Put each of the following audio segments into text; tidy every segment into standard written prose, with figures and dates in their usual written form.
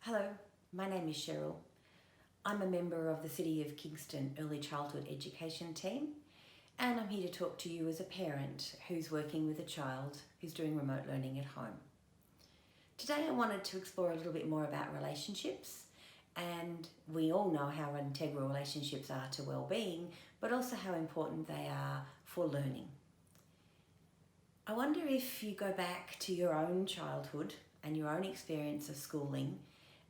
Hello, my name is Cheryl. I'm a member of the City of Kingston Early Childhood Education team, and I'm here to talk to you as a parent who's working with a child who's doing remote learning at home. Today I wanted to explore a little bit more about relationships, and we all know how integral relationships are to well-being, but also how important they are for learning. I wonder if you go back to your own childhood and your own experience of schooling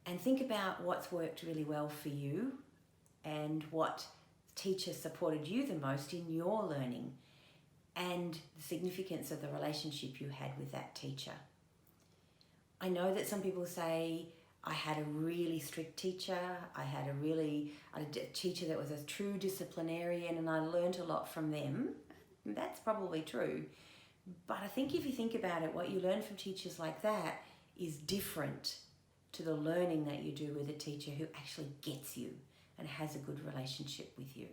and think about what's worked really well for you and what teacher supported you the most in your learning and the significance of the relationship you had with that teacher. I know that some people say, I had a really strict teacher, I had a teacher that was a true disciplinarian and I learned a lot from them. That's probably true. But I think if you think about it, what you learn from teachers like that is different to the learning that you do with a teacher who actually gets you and has a good relationship with you.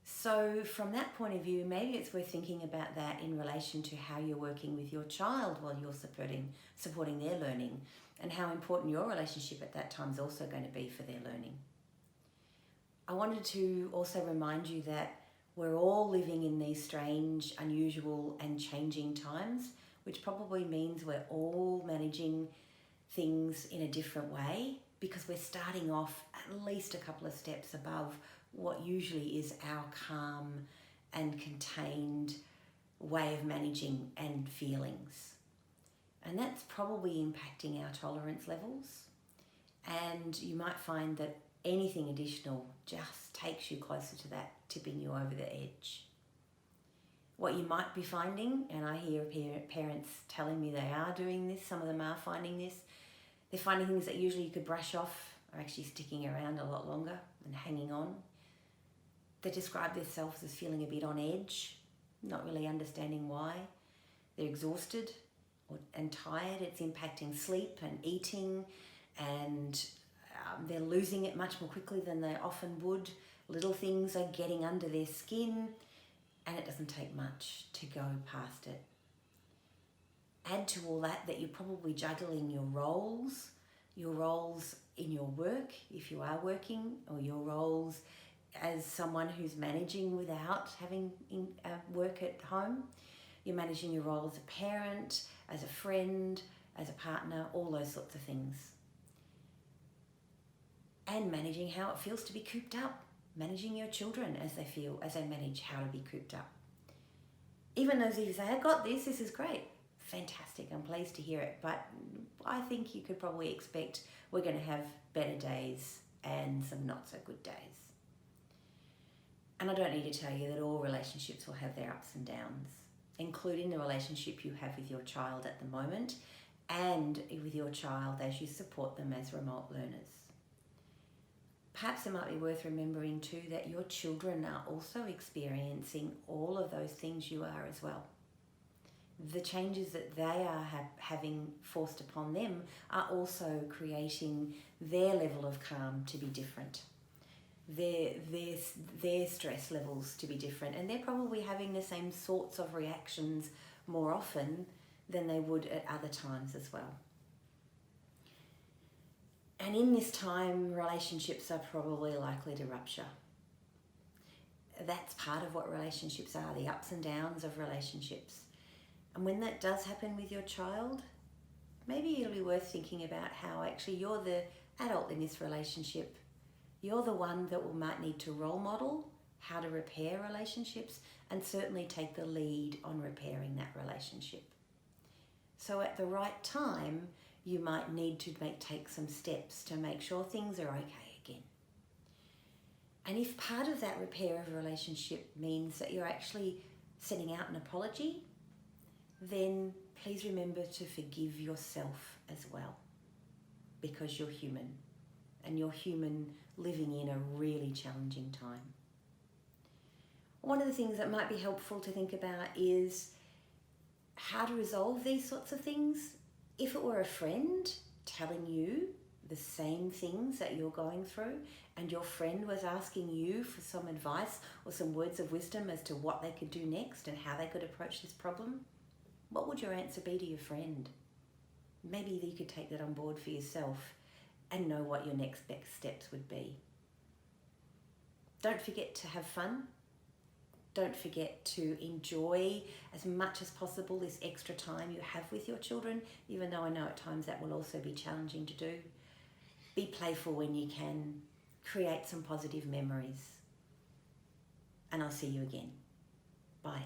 So from that point of view, maybe it's worth thinking about that in relation to how you're working with your child while you're supporting their learning, and how important your relationship at that time is also going to be for their learning. I wanted to also remind you that we're all living in these strange, unusual and changing times, which probably means we're all managing things in a different way because we're starting off at least a couple of steps above what usually is our calm and contained way of managing and feelings. And that's probably impacting our tolerance levels. And you might find that anything additional just takes you closer to that, tipping you over the edge. What you might be finding, and I hear parents telling me they are doing this, some of them are finding this, they're finding things that usually you could brush off are actually sticking around a lot longer and hanging on. They describe themselves as feeling a bit on edge, not really understanding why. They're exhausted and tired. It's impacting sleep and eating, and they're losing it much more quickly than they often would. Little things are getting under their skin, and it doesn't take much to go past it. Add to all that you're probably juggling your roles in your work, if you are working, or your roles as someone who's managing without having work at home. You're managing your role as a parent, as a friend, as a partner, all those sorts of things. And managing how it feels to be cooped up, managing your children as they manage how to be cooped up. Even those of you say, I got this is great. Fantastic, I'm pleased to hear it, but I think you could probably expect we're going to have better days and some not so good days. And I don't need to tell you that all relationships will have their ups and downs, including the relationship you have with your child at the moment and with your child as you support them as remote learners. Perhaps it might be worth remembering too that your children are also experiencing all of those things you are as well. The changes that they are having forced upon them are also creating their level of calm to be different, their stress levels to be different, and they're probably having the same sorts of reactions more often than they would at other times as well. And in this time, relationships are probably likely to rupture. That's part of what relationships are, the ups and downs of relationships. And when that does happen with your child, maybe it'll be worth thinking about how actually you're the adult in this relationship. You're the one that might need to role model how to repair relationships and certainly take the lead on repairing that relationship. So at the right time, you might need to take some steps to make sure things are okay again. And if part of that repair of a relationship means that you're actually sending out an apology, then please remember to forgive yourself as well, because you're human, and you're human living in a really challenging time. One of the things that might be helpful to think about is how to resolve these sorts of things. If it were a friend telling you the same things that you're going through, and your friend was asking you for some advice or some words of wisdom as to what they could do next and how they could approach this problem, what would your answer be to your friend? maybe you could take that on board for yourself and know what your next best steps would be. Don't forget to have fun. Don't forget to enjoy as much as possible this extra time you have with your children, even though I know at times that will also be challenging to do. Be playful when you can. Create some positive memories. And I'll see you again. Bye.